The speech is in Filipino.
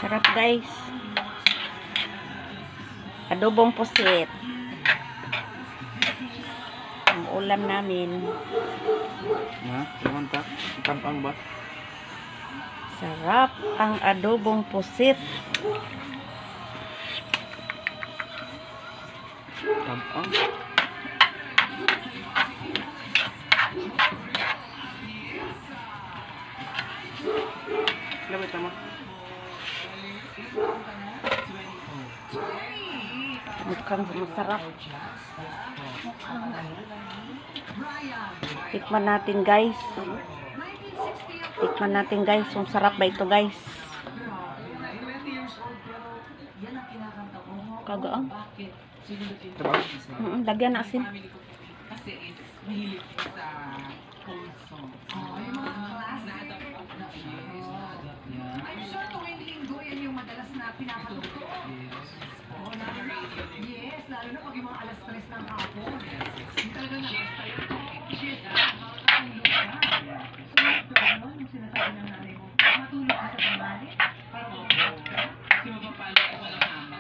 Sarap guys. Adobong pusit. Ang ulam namin. Naman ta? Tampang ba? Sarap ang adobong pusit. Tampang? Labay tama. Mukhang masarap. Tikman natin guys. Tikman natin guys. Kung sarap ba ito guys. Kagaang. Lagyan na asin. Kasi is mahilig ko sa wholesome. Yung mga classic. I'm sure tuwing linggo yan yung madalas na pinapatuto. Yes, lalo na pag yung mga alas 3 ng hapon. Yung talaga na alas 3. Yes, makakatulog ka. So, yung sinasabi ng nanay mo, matulog ka sa tanghali.